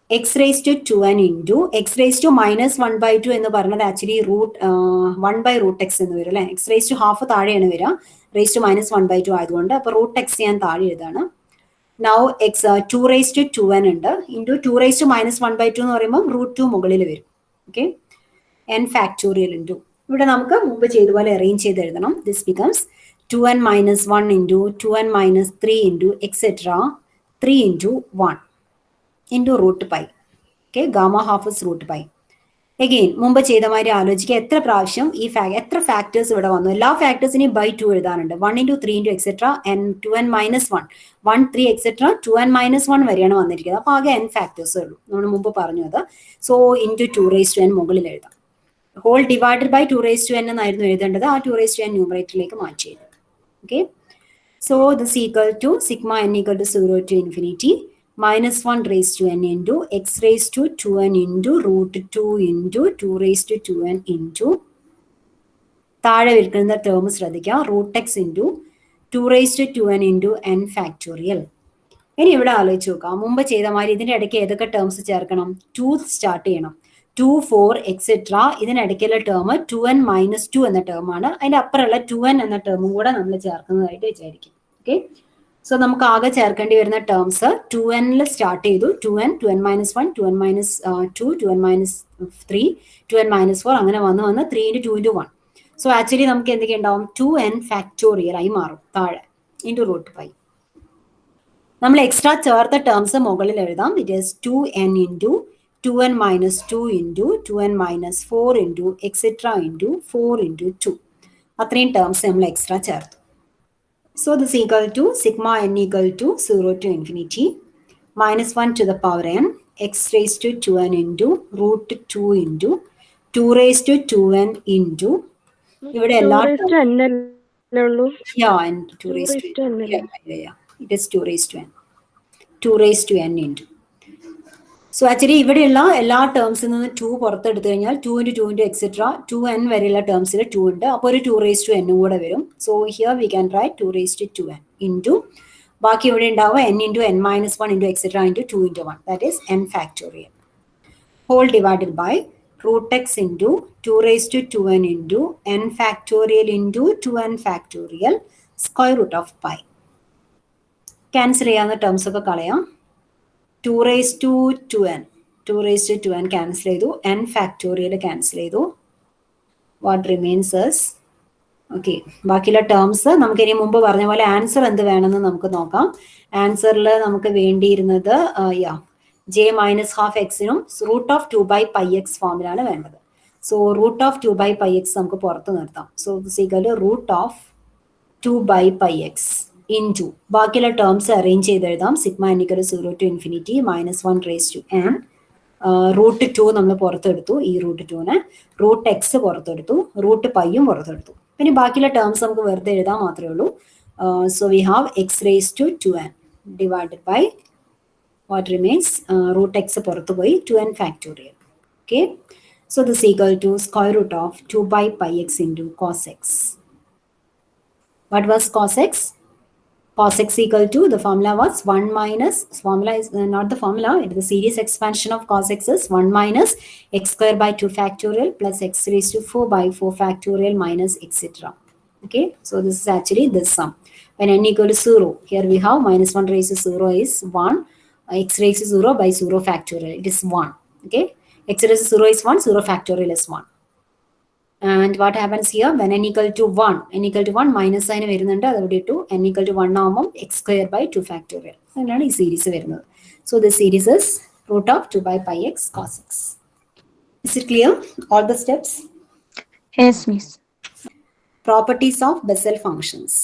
x raised to 2n into x raised to -1/2 എന്ന് പറഞ്ഞത് ആക്ച്വലി 1/√x എന്ന് വരും അല്ലെ. x raised to ഹാഫ് താഴെയാണ് വരിക, raised to -1/2 ആയതുകൊണ്ട്. അപ്പൊ √x ഞാൻ താഴെ എഴുതാണ്. നൗ 2 raised to 2n ഉണ്ട് ഇൻറ്റു 2 raised to -1/2 എന്ന് പറയുമ്പോൾ √2 മുകളിൽ വരും. ഓക്കെ, n ഫാക്ടോറിയൽ ഇൻറ്റു ഇവിടെ നമുക്ക് മുമ്പ് ചെയ്തപോലെ അറേഞ്ച് ചെയ്ത് എഴുതണം. This becomes 2n minus 1 into 2n minus 3 into etc. 3 into 1 into root pi. Okay, gamma half is root pi. Again, മുമ്പ് ചെയ്ത മാതിരി ആലോചിക്കുക എത്ര പ്രാവശ്യം ഈ എത്ര ഫാക്ടേഴ്സ് ഇവിടെ വന്നു. എല്ലാ ഫാക്ടേഴ്സിനെയും by 2 എഴുതാനുണ്ട്. 1 into 3 into etc. n 2n minus 1 1 3 etc. 2n minus 1 വരെയാണ് വന്നിരിക്കുന്നത്. അപ്പോൾ ആകെ n ഫാക്ടേഴ്സ് ഉള്ളൂ. നമ്മൾ മുമ്പ് പറഞ്ഞു അത്. So into 2 raised to n മുകളിൽ എഴുതാം. Whole divided by 2 raised to n എന്നായിരുന്നു എഴുതേണ്ടത്. ആ 2 raised to n ന്യൂമറേറ്ററിലേക്ക് മാറ്റി എഴുതാം. Okay, so this equal to sigma n equal to 0 to infinity -1 raised to n into x raised to 2n into √2 into 2 raised to 2n into താഴെ വിൽക്കുന്ന term ശ്രദ്ധിക്കാം √x into 2 raised to 2n into n factorial. ഇനി ഇവിടെ ആലോചിച്ച് നോക്കാം. മുമ്പ് ചെയ്ത മാതിരി ഇതിന്റെ ഇടയ്ക്ക് ഏതൊക്കെ ടേംസ് ചേർക്കണം? 2 സ്റ്റാർട്ട് ചെയ്യണം. 2 4 എക്സെട്ര. ഇതിനിടയ്ക്കുള്ള ടേം 2n minus 2 എന്ന ടേമാണ്. അതിന്റെ അപ്പുറമുള്ള 2n എന്ന ടേമും കൂടെ നമ്മൾ ചേർക്കുന്നതായിട്ട് വിചാരിക്കും. ഓക്കെ, സോ നമുക്ക് ആകെ ചേർക്കേണ്ടി വരുന്ന ടേംസ് 2n സ്റ്റാർട്ട് ചെയ്തു. 2n 2n - 1 2n - 2 2n - 3 2n - 4 അങ്ങനെ വന്ന് 3 into 2 into 1. സോ ആക്ച്വലി നമുക്ക് എന്തൊക്കെ ഉണ്ടാവും? 2n ഫാക്ടോറിയൽ ആയി മാറും താഴെ ഇൻറ്റു √5. നമ്മൾ എക്സ്ട്രാ ചേർത്ത ടേംസ് മുകളിൽ എഴുതാം. It is 2n into 2n minus 2 into 2n minus 4 into etc. into 4 into 2. അത്രയും ടേംസ് നമ്മൾ എക്സ്ട്രാ ചേർത്തു. So this equal to sigma n equal to 0 to infinity -1 to the power n x raised to 2n into √2 into 2 raised to 2n into ഇവിടെ എല്ലാ n ഉള്ളൂ. yeah and 2 raised to n. Yeah, it is 2 raised to n 2 raised to n into. So actually ഇവിടെയുള്ള എല്ലാ ടേംസിൽ നിന്ന് 2 പുറത്തെടുത്തു കഴിഞ്ഞാൽ 2 into 2 into etc. 2n വരെയുള്ള ടേംസിൽ 2 ഉണ്ട്. അപ്പോൾ ഒരു 2 raised to n കൂടെ വരും. So here we can write 2 raised to 2n into ബാക്കി ഇവിടെ ഉണ്ടാവുക n into n minus 1 into etc. into 2 into 1. That is n factorial. Whole divided by √x into 2 raised to 2n into n factorial into 2n factorial square root of pi. Cancel ചെയ്യാവുന്ന terms ഒക്കെ കളയാം. 2 raised to 2n 2 raised to 2n cancel ചെയ്തു. n factorial cancel ചെയ്തു. What remains is okay. ബാക്കിയുള്ള terms നമുക്ക് ഇനി മുമ്പ് പറഞ്ഞ പോലെ ആൻസർ എന്ത് വേണമെന്ന് നമുക്ക് നോക്കാം. ആൻസറിൽ നമുക്ക് വേണ്ടിയിരുന്നത് j -12 x-നും √2/πx ഫോമിലാണ് വേണ്ടത്. സോ √2/πx നമുക്ക് പുറത്ത് നിർത്താം. So this equal to √2/πx into ബാക്കിയുള്ള ടേംസ് അറേഞ്ച് ചെയ്ത് എഴുതാം. Sigma n equal to 0 to infinity -1 raised to n √2 നമ്മൾ പുറത്തെടുത്തു. ഈ √2നെ √x പുറത്തെടുത്തു, √πയും പുറത്തെടുത്തു. പിന്നെ ബാക്കിയുള്ള ടേംസ് നമുക്ക് വെറുതെ എഴുതാൻ മാത്രമേ ഉള്ളൂ. So we have x raised to 2n divided by what remains root x പുറത്തു പോയി 2n factorial. Okay, so this is equal to square root of 2 by pi x into cos x. What was cos x? Cos x equal to, the formula was 1 minus, formula is not the formula, it is the series expansion of cos x is 1 minus x square by 2 factorial plus x raised to 4 by 4 factorial minus etc. Okay, so this is actually this sum. When n equal to 0, here we have minus 1 raised to 0 is 1, x raised to 0 by 0 factorial, it is 1. Okay, x raised to 0 is 1, 0 factorial is 1. And what happens here, when n equal to 1 minus sign വരുന്നുണ്ട്, അതോടെ ഇട്ടു n equal to 1 ആവുമ്പോൾ x square by 2 factorial. അങ്ങനെയാണ് ഈ series വരുന്നത്. So the series is root of 2 by pi x cos x. Is it clear? All the steps? Yes, miss. Properties of Bessel functions.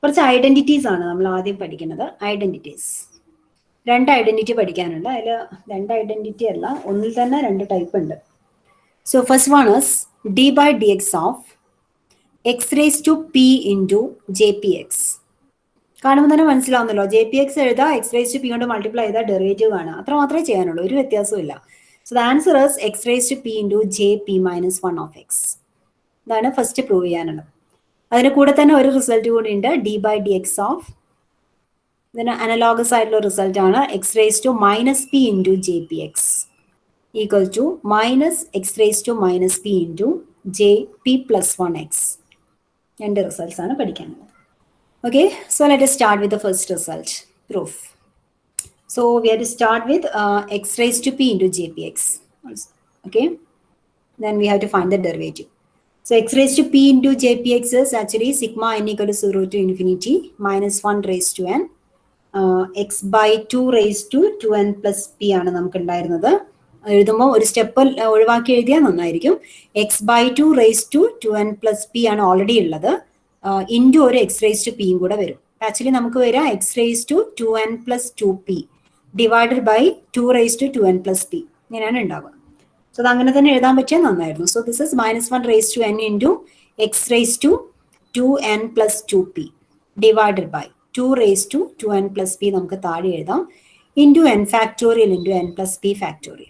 കുറച്ച് identities ആണ് നമ്മൾ ആദ്യം പഠിക്കുന്നത്. Identities, രണ്ട് ഐഡന്റിറ്റി പഠിക്കാനുണ്ട്. അതിൽ രണ്ട് ഐഡന്റിറ്റി അല്ല, ഒന്നിൽ തന്നെ രണ്ട് ടൈപ്പ് ഉണ്ട്. So first one is d by dx of x raised to p into jpx. കാണുമ്പോൾ തന്നെ മനസ്സിലാവുന്നല്ലോ, ജെ പി എക്സ് എഴുതാ, എക്സ് റേസ് ടു പി കൊണ്ട് മൾട്ടിപ്ലൈ ചെയ്താൽ ഡെറിവേറ്റീവ് കാണാം. അത്ര മാത്രമേ ചെയ്യാനുള്ളൂ, ഒരു വ്യത്യാസവും ഇല്ല. So the answer is x raise to p into J p minus 1 of x. ഇതാണ് ഫസ്റ്റ് പ്രൂവ് ചെയ്യാനുള്ളത്. അതിന് കൂടെ തന്നെ ഒരു റിസൾട്ട് കൂടി ഉണ്ട്, d by d x of, ഇതിന് അനലോഗസ് ആയിട്ടുള്ള റിസൾട്ട് ആണ് x raise to minus p into J p x equal to minus x raised to minus p into j p plus 1x. And the results are പഠിക്കാനുള്ളത്. Okay, so let us start with the first result, proof. So we have to start with x raised to p into jpx. Okay, then we have to find the derivative. So x raised to p into jpx is actually sigma n equal to 0 to infinity minus 1 raised to n x by 2 raised to 2n plus p ആണ് നമുക്ക് ഉണ്ടായിരുന്നത്. എഴുതുമ്പോൾ ഒരു step ഒഴിവാക്കി എഴുതിയാൽ നന്നായിരിക്കും. X by 2 raise to 2n plus p ആണ് already ഉള്ളത്, ഇൻറ്റു ഒരു എക്സ് റേസ് ടു പിയും കൂടെ വരും. ആക്ച്വലി നമുക്ക് വരാം x raise to 2n plus 2p divided by 2 raise to 2n plus p, ഇങ്ങനെയാണ് ഉണ്ടാവുക. സോ അത് അങ്ങനെ തന്നെ എഴുതാൻ പറ്റിയാൽ നന്നായിരുന്നു. So this is minus 1 raise to n into x raise to 2n plus 2p divided by 2 raise to 2n plus P നമുക്ക് താഴെ എഴുതാം, into n factorial into n plus p factorial.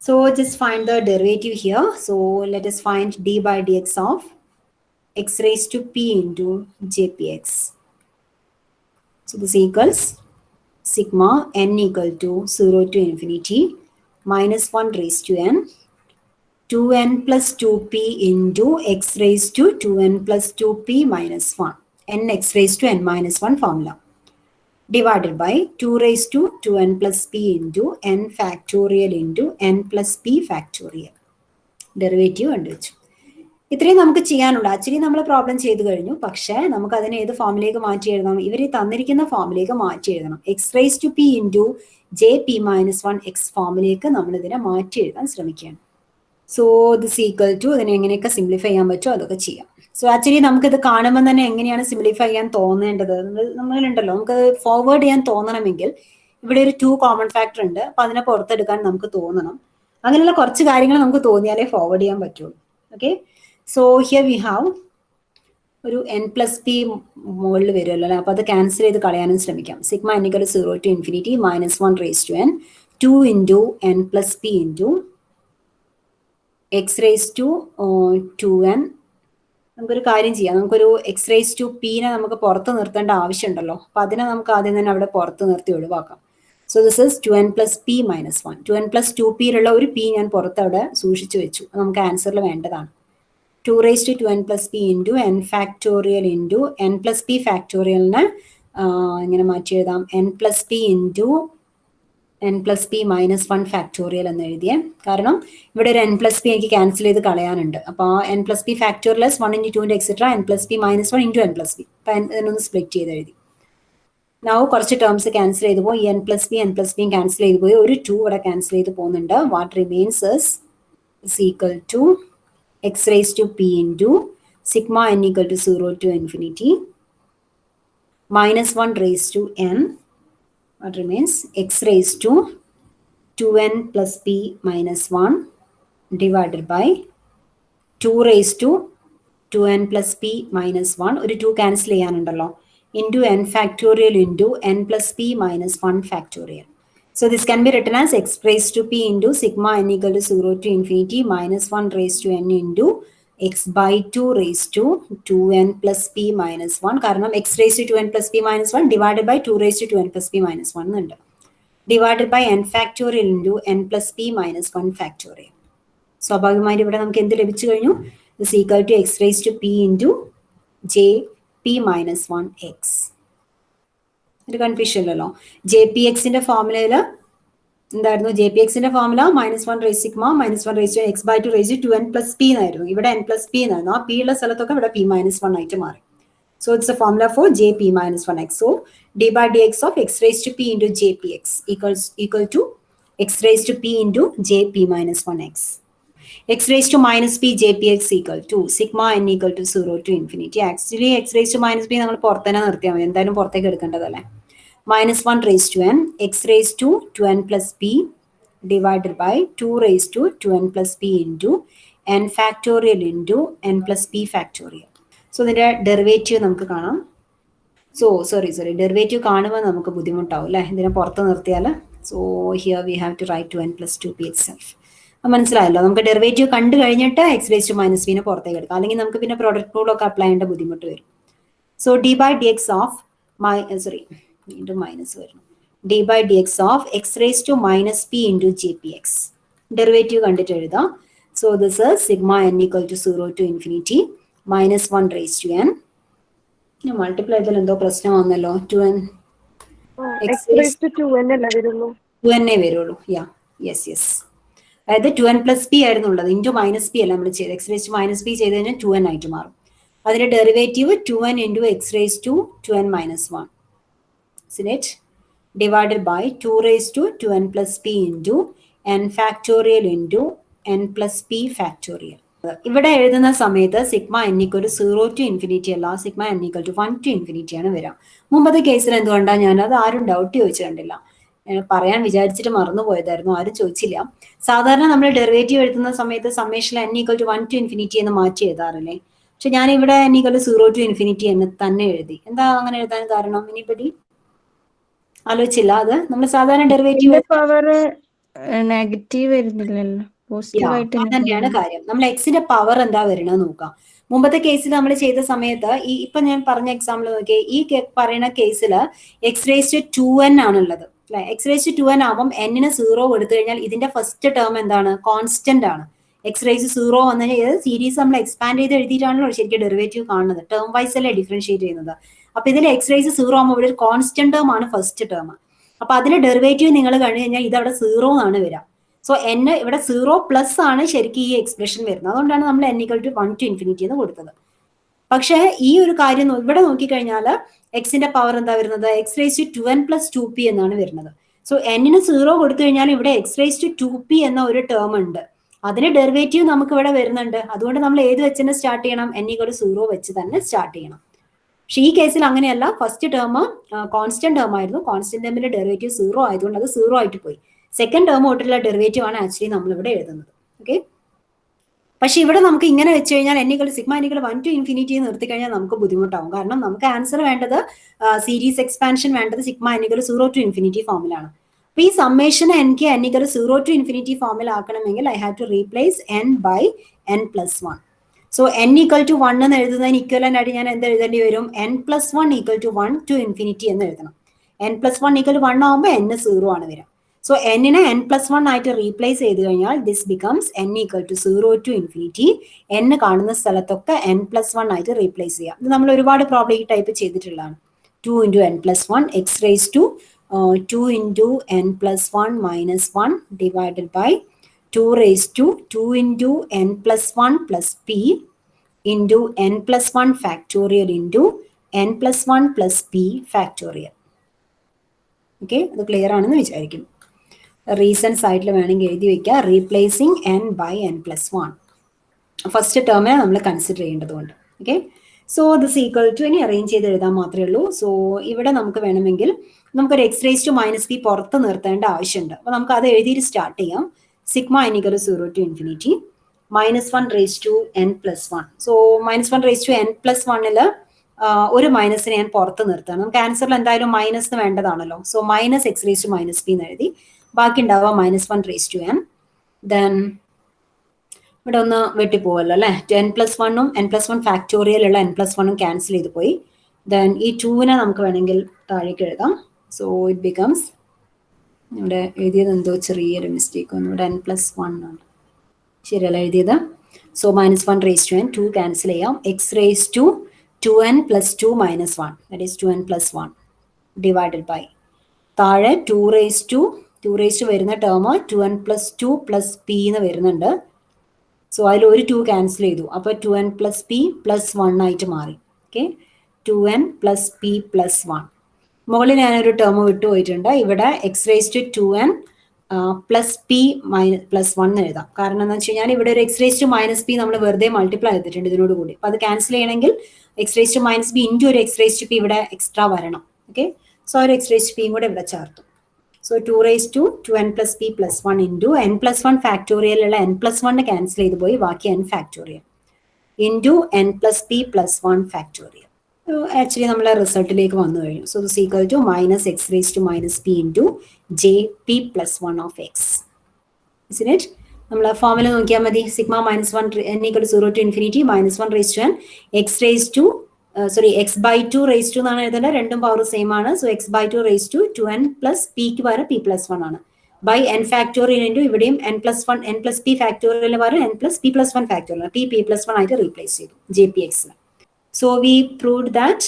So just find the derivative here. So let us find d by dx of x raised to p into jpx. So this equals sigma n equal to 0 to infinity minus 1 raised to n 2n plus 2p into x raised to 2n plus 2p minus 1, n x raised to n minus 1 formula, divided by 2 raised to 2n plus p into n factorial into n plus p factorial. Derivative കണ്ടുവച്ചു. ഇത്രയും നമുക്ക് ചെയ്യാനുണ്ട്. Actually നമ്മൾ problem ചെയ്ത് കഴിഞ്ഞു, പക്ഷേ നമുക്ക് അതിനെ ഏത് ഫോമിലേക്ക് മാറ്റി എഴുതാം? ഇവർ തന്നിരിക്കുന്ന ഫോമിലേക്ക് മാറ്റി എഴുതണം. X raise to p into J p minus 1 x ഫോമിലേക്ക് നമ്മൾ ഇതിനെ മാറ്റി എഴുതാൻ ശ്രമിക്കുകയാണ്. സോ ദിസ് ഈക്വൽ ടു, ഇതിനെ എങ്ങനെയൊക്കെ സിംപ്ലിഫൈ ചെയ്യാൻ പറ്റുമോ അതൊക്കെ ചെയ്യാം. സോ ആക്ച്വലി നമുക്കിത് കാണുമ്പോൾ തന്നെ എങ്ങനെയാണ് സിംപ്ലിഫൈ ചെയ്യാൻ തോന്നേണ്ടത്? നമ്മളുണ്ടല്ലോ, നമുക്ക് ഫോർവേഡ് ചെയ്യാൻ തോന്നണമെങ്കിൽ ഇവിടെ ഒരു 2 കോമൺ ഫാക്ടർ ഉണ്ട്, അപ്പൊ അതിനെ പുറത്തെടുക്കാൻ നമുക്ക് തോന്നണം. അങ്ങനെയുള്ള കുറച്ച് കാര്യങ്ങൾ നമുക്ക് തോന്നിയാലേ ഫോർവേഡ് ചെയ്യാൻ പറ്റുള്ളൂ. Okay, so here we have ഒരു n പ്ലസ് പി മുകളിൽ വരുമല്ലോ അല്ലേ, അപ്പൊ അത് ക്യാൻസൽ ചെയ്ത് കളയാനും ശ്രമിക്കാം. Sigma n equal to 0 to infinity minus 1 raised to n 2 into n plus p into x raised to 2n. നമുക്കൊരു കാര്യം ചെയ്യാം, നമുക്കൊരു എക്സ് റേസ് ടു പീനെ നമുക്ക് പുറത്ത് നിർത്തേണ്ട ആവശ്യമുണ്ടല്ലോ, അപ്പൊ അതിനെ നമുക്ക് ആദ്യം തന്നെ അവിടെ പുറത്ത് നിർത്തി ഒഴിവാക്കാം. So this is 2n plus p minus 1. 2n plus 2pയിലുള്ള ഒരു പി ഞാൻ പുറത്ത് അവിടെ സൂക്ഷിച്ചു വെച്ചു, നമുക്ക് ആൻസറിൽ വേണ്ടതാണ്. 2 raise to 2n plus p into n factorial into n plus p ഫാക്ടോറിയലിനെ ഇങ്ങനെ മാറ്റി എഴുതാം, n plus p into n plus p minus 1 factorial എന്ന് എഴുതിയേ. കാരണം ഇവിടെ ഒരു n പ്ലസ് പി എനിക്ക് ക്യാൻസൽ ചെയ്ത് കളയാനുണ്ട്. അപ്പോൾ n plus p factorials 1 into 2 etcetera n plus p minus 1 into n plus p. അപ്പം ഇതിനൊന്ന് സ്പ്ലിറ്റ് ചെയ്ത് എഴുതി. നൗ കുറച്ച് ടേംസ് ക്യാൻസൽ ചെയ്ത് പോയി, n പ്ലസ് പിയും ക്യാൻസൽ ചെയ്ത് പോയി, ഒരു 2 ഇവിടെ ക്യാൻസൽ ചെയ്ത് പോകുന്നുണ്ട്. What remains is equal to x raise to p into sigma n equal to 0 to infinity minus 1 raised to n. What remains? X raised to 2n plus p minus 1 divided by 2 raised to 2n plus p minus 1. ഒരു 2 cancel ചെയ്യാനുണ്ടല്ലോ, into n factorial into n plus p minus 1 factorial. So this can be written as x raised to p into sigma n equal to 0 to infinity minus 1 raised to n into x by 2 raised to 2n plus p minus 1. കാരണം x raised to 2n plus p minus 1 divided by 2 raised to 2n plus p minus 1 ഉണ്ട്. Divided by n factorial into n plus p minus 1 factorial. സ്വാഭാവികമായിട്ട് ഇവിടെ നമുക്ക് എന്ത് ലഭിച്ചു കഴിഞ്ഞു? Is equal to x raised to p into j p minus 1 x. ഒരു confusion ഇല്ലല്ലോ. J p എക്സിന്റെ ഫോർമുലയില് എന്തായിരുന്നു? ജെ പി എക്സിന്റെ formula -1 raise sigma -1 raise x by 2 raise 2n plus p എന്നായിരുന്നു. ഇവിടെ n പ്ലസ് പി എന്നായിരുന്നു. ആ പി ഉള്ള സ്ഥലത്തൊക്കെ ഇവിടെ p minus 1 ആയിട്ട് മാറി. So it's a formula for jp minus 1x. So d by dx of x raised to p into jpx equal to x raised to p into jp minus 1x. x raised to minus p jpx equal to sigma n equal to 0 to infinity. Actually x raised to minus p നമ്മൾ പുറത്തേനെ നിർത്തിയാൽ മതി. എന്തായാലും പുറത്തേക്ക് എടുക്കേണ്ടതല്ലേ. -1 raised to n x raised to 2n plus p divided by 2 raised to 2n plus p into n factorial into n plus p factorial. So ഇതിന്റെ derivative നമുക്ക് കാണാം. Sorry derivative കാണുമ്പോൾ നമുക്ക് ബുദ്ധിമുട്ടാവും അല്ലേ, ഇതിനെ പുറത്ത് നിർത്തിയാൽ. So here we have to write 2n plus 2p itself. മനസ്സിലായല്ലോ. നമുക്ക് ഡെറിവേറ്റീവ് കണ്ടു കഴിഞ്ഞിട്ട് എക്സ് റേസ് ടു മൈനസ് പിനെ പുറത്തേക്ക് എടുക്കാം, അല്ലെങ്കിൽ നമുക്ക് പിന്നെ പ്രോഡക്റ്റ് റൂളൊക്കെ അപ്ലൈ ചെയ്യേണ്ട ബുദ്ധിമുട്ട് വരും. So d by d x of വീണ്ടും മൈനസ് വരണം. D by d x of x raise to minus p into J p x. Derivative കണ്ടിട്ട് എഴുതാം. So this is sigma n equal to 0 to infinity -1 raise to n. Multiply ചെയ്താൽ എന്തോ പ്രശ്നം വന്നല്ലോ. 2n വരുള്ളൂ. Yes. അതായത് 2n plus P ആയിരുന്നു ഉള്ളത്, ഇൻറ്റു മൈനസ് പി അല്ല നമ്മൾ ചെയ്ത്. X raise to minus p ചെയ്ത് കഴിഞ്ഞാൽ 2n ആയിട്ട് മാറും. അതിന്റെ derivative 2n into x raise to 2n minus 1 it divided by 2 raise to 2n plus p into n factorial into n plus p factorial. ഇവിടെ എഴുതുന്ന സമയത്ത് sigma n equal to 0 to infinity അല്ല, sigma n equal to 1 to infinity ആണ് വരാം. മുമ്പത്തെ കേസിൽ എന്തുകൊണ്ടാണ് ഞാനത് ആരും ഡൗട്ട് ചോദിച്ചു കണ്ടില്ല, പറയാൻ വിചാരിച്ചിട്ട് മറന്നുപോയതായിരുന്നു, ആരും ചോദിച്ചില്ല. സാധാരണ നമ്മൾ ഡെറിവേറ്റീവ് എഴുതുന്ന സമയത്ത് summation n equal to 1 to infinity എന്ന് മാറ്റി എഴുതാറില്ലേ? പക്ഷെ ഞാൻ ഇവിടെ n equal to 0 to infinity എന്ന് തന്നെ എഴുതി. എന്താ അങ്ങനെ എഴുതാൻ കാരണം? ഇനിപ്പറ്റി ആലോചിച്ചില്ല. അത് നമ്മൾ സാധാരണ ഡെറിവേറ്റീവ് പവർ നെഗറ്റീവ് വരുന്നില്ലല്ലോ, പോസിറ്റീവ് ആയിട്ട് തന്നെയാണ് കാര്യം. നമ്മൾ എക്സിന്റെ പവർ എന്താ വരണമെന്ന് നോക്കാം. മുമ്പത്തെ കേസിൽ നമ്മൾ ചെയ്ത സമയത്ത് ഇപ്പൊ ഞാൻ പറഞ്ഞ എക്സാമ്പിൾ നോക്കിയേ, ഈ പറയുന്ന കേസിൽ എക്സ് റേസ് ടു 2n ആണുള്ളത് അല്ലെ. എക്സ് റേസ് ടു 2n ആവുമ്പോൾ n-ന് 0 എടുത്തു കഴിഞ്ഞാൽ ഇതിന്റെ ഫസ്റ്റ് ടേം എന്താണ്? കോൺസ്റ്റന്റ് ആണ്. എക്സ് റേസ് 0 വന്നു കഴിഞ്ഞാൽ സീരീസ് നമ്മൾ എക്സ്പാൻഡ് ചെയ്ത് എഴുതിയിട്ടാണല്ലോ ശരിക്കും ഡെറിവേറ്റീവ് കാണുന്നത്. ടേം വൈസ് അല്ലേ ഡിഫറൻഷിയേറ്റ് ചെയ്യുന്നത്. അപ്പൊ ഇതിൽ എക്സ് റേസ് 0 ആകുമ്പോൾ ഇവിടെ ഒരു കോൺസ്റ്റന്റ് ടേം ആണ് ഫസ്റ്റ് ടേം. അപ്പൊ അതിന്റെ ഡെറിവേറ്റീവ് നിങ്ങൾ കഴിഞ്ഞു കഴിഞ്ഞാൽ ഇത് അവിടെ 0 ആണ് വരിക. സോ n ഇവിടെ 0 പ്ലസ് ആണ് ശരിക്കും ഈ എക്സ്പ്രഷൻ വരുന്നത്. അതുകൊണ്ടാണ് നമ്മൾ n equal to 1 to infinity എന്ന് കൊടുത്തത്. പക്ഷേ ഈ ഒരു കാര്യം ഇവിടെ നോക്കിക്കഴിഞ്ഞാൽ എക്സിന്റെ പവർ എന്താ വരുന്നത്? X raise to 2n plus 2p എന്നാണ് വരുന്നത്. സോ n-ന് 0 കൊടുത്തു കഴിഞ്ഞാൽ ഇവിടെ എക്സ് റേസ് ടു 2p എന്ന ഒരു ടേം ഉണ്ട്. അതിന്റെ ഡെറിവേറ്റീവ് നമുക്ക് ഇവിടെ വരുന്നുണ്ട്. അതുകൊണ്ട് നമ്മൾ ഏത് വെച്ച് തന്നെ സ്റ്റാർട്ട് ചെയ്യണം? n ഈക്വൽ ടു 0 വെച്ച് തന്നെ സ്റ്റാർട്ട് ചെയ്യണം. പക്ഷെ ഈ കേസിൽ അങ്ങനെയല്ല. ഫസ്റ്റ് ടേം കോൺസ്റ്റന്റ് ടേം ആയിരുന്നു. കോൺസ്റ്റന്റ് ടേമിന്റെ ഡെറിവേറ്റീവ് 0 ആയതുകൊണ്ട് അത് 0 ആയിട്ട് പോയി. സെക്കൻഡ് ടേം തൊട്ടുള്ള ഡെറിവേറ്റീവ് ആണ് ആക്ച്വലി നമ്മൾ ഇവിടെ എഴുതുന്നത്. ഓക്കെ, പക്ഷെ ഇവിടെ നമുക്ക് ഇങ്ങനെ വെച്ച് കഴിഞ്ഞാൽ n equal sigma n equal 1 to infinity നിർത്തി കഴിഞ്ഞാൽ നമുക്ക് ബുദ്ധിമുട്ടാവും. കാരണം നമുക്ക് ആൻസർ വേണ്ടത് സീരീസ് എക്സ്പാൻഷൻ വേണ്ടത് sigma n equal 0 to infinity ഫോമിലാണ്. അപ്പൊ ഈ സമ്മേഷൻ എനിക്ക് n ഈക്വൽ 0 ടു ഇൻഫിനിറ്റി ഫോമിൽ ആക്കണമെങ്കിൽ I have to replace n by n plus 1. So n equal to 1 എന്ന് എഴുതുന്നതിന് ഇക്വലന്റ് ആയിട്ട് ഞാൻ എന്ത് എഴുതേണ്ടി വരും? n plus 1 equal to 1 to infinity എന്ന് എഴുതണം. n പ്ലസ് 1 ഈക്വൽ ടു 1 ആകുമ്പോൾ n 0 ആണ് വരിക. സോ n-നെ n പ്ലസ് 1 ആയിട്ട് റീപ്ലേസ് ചെയ്ത് കഴിഞ്ഞാൽ this becomes n equal to 0 to infinity. n കാണുന്ന സ്ഥലത്തൊക്കെ n പ്ലസ് 1 ആയിട്ട് റീപ്ലേസ് ചെയ്യാം. ഇത് നമ്മൾ ഒരുപാട് പ്രോബ്ലം ഈ ടൈപ്പ് ചെയ്തിട്ടുള്ളതാണ്. 2 into n plus 1 x raise to 2 into n plus 1 minus 1 divided by 2 raise to 2 into n plus 1 plus p into n plus 1 factorial into n plus 1 plus p factorial. Okay, അത് clear ആണെന്ന് വിചാരിക്കും. Reason സൈഡിൽ വേണമെങ്കിൽ എഴുതി വെക്കുക. Replacing n by n plus 1 first ടേമിനെ നമ്മൾ consider ചെയ്യേണ്ടതുകൊണ്ട്. Okay, so this equal to ഇനി അറേഞ്ച് ചെയ്ത് എഴുതാൻ മാത്രമേ ഉള്ളൂ. സോ ഇവിടെ നമുക്ക് വേണമെങ്കിൽ നമുക്കൊരു x raise to minus p പുറത്ത് നിർത്തേണ്ട ആവശ്യമുണ്ട്. അപ്പോൾ നമുക്ക് അത് എഴുതിയിട്ട് സ്റ്റാർട്ട് ചെയ്യാം. Sigma n equal 0 to infinity -1 raise to n plus 1. So -1 raise to n plus 1-ൽ ഒരു മൈനസിനെ ഞാൻ പുറത്ത് നിർത്തുകയാണ്. നമുക്ക് ആൻസറിൽ എന്തായാലും മൈനസ് വേണ്ടതാണല്ലോ. So minus x raise to minus p എന്ന് എഴുതി. ബാക്കി ഉണ്ടാവുക -1 റേസ് ടു n. ദെൻ ഇവിടെ ഒന്ന് വെട്ടിപ്പോവല്ലോ അല്ലേ. n+1ഉം n+1 ഫാക്ടോറിയൽ ഉള്ള n+1ഉം ക്യാൻസൽ ചെയ്ത് പോയി. ദെൻ ഈ 2നെ നമുക്ക് വേണമെങ്കിൽ താഴേക്ക് എഴുതാം. സോ ഇറ്റ് ബിക്കംസ്, ഇവിടെ എഴുതിയത് എന്തോ ചെറിയൊരു മിസ്റ്റേക്ക് വന്നു. ഇവിടെ n+1 ആണ്, ശരിയല്ല എഴുതിയത്. So -1 raise to n, 2 cancel ചെയ്യാം. X raise to 2n + 2 - 1, that is 2n + 1 divided by താഴെ 2 റേസ് ടു വരുന്ന ടേം 2n + 2 + p എന്ന് വരുന്നുണ്ട്. സോ അതിൽ ഒരു 2 ക്യാൻസൽ ചെയ്തു. അപ്പോൾ 2n + p + 1 ആയിട്ട് മാറി. Okay, 2n + p + 1. മുകളിൽ ഞാനൊരു ടേം വിട്ടുപോയിട്ടുണ്ട്. ഇവിടെ X raise to 2n + p + 1 എഴുതാം. കാരണം എന്താ വെച്ച് കഴിഞ്ഞാൽ ഇവിടെ ഒരു എക്സ് റേസ് ടു -p നമ്മൾ വെറുതെ മൾട്ടിപ്ലൈ ചെയ്തിട്ടുണ്ട് ഇതിനോട് കൂടി. അപ്പോൾ അത് ക്യാൻസൽ ചെയ്യണമെങ്കിൽ x raise to -p into ഒരു എക്സ് റേസ് ടു p ഇവിടെ എക്സ്ട്രാ വരണം. ഓക്കെ, സോ ഒരു എക്സ് റേസ് ടു p കൂടെ ഇവിടെ ചേർത്തു. So 2 raise to 2n + p + 1 into n+1 factorial ഉള്ള n+1 ക്യാൻസൽ ചെയ്ത് പോയി, ബാക്കി n factorial into n + p + 1 factorial. Actually നമ്മളെ റിസൾട്ടിലേക്ക് വന്നു കഴിഞ്ഞു. So this equal to -x raise to -p into jp + 1 of x. Isn't it? നമ്മൾ formula നോക്കിയാൽ മതി. Sigma -1 n = 0 to infinity -1 raise to n x/2 raise to എന്നാണ് എഴുതേണ്ടത്. രണ്ടും പവർ സെയിം ആണ്. So x/2 raise to 2n + p പകരം p + 1 ആണ്. By n factorial into ഇവിടെയും n+1 n + p ഫാക്ടോറിയലിന് പകരം n + p + 1 ഫാക്ടോറിയൽ p + 1 ആയിട്ട് റീപ്ലേസ് ചെയ്തു jpx. So we proved that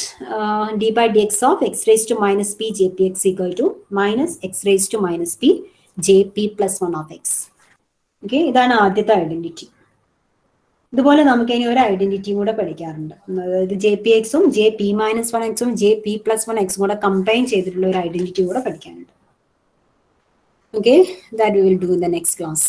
d by dx of x raised to -p jpx equal to -x raised to -p jp + 1 of x. Okay, ഇതാണ് ആദ്യത്തെ identity. ഇതുപോലെ നമുക്ക് ഇനി ഒരു ഐഡന്റിറ്റിയും കൂടെ പഠിക്കാറുണ്ട്. അതായത് jpx-ഉം jp-1x-ഉം jp + 1x കൂടെ കമ്പൈൻ ചെയ്തിട്ടുള്ള ഒരു ഐഡന്റിറ്റി കൂടെ പഠിക്കാനുണ്ട്. Okay, that we will do in the next class.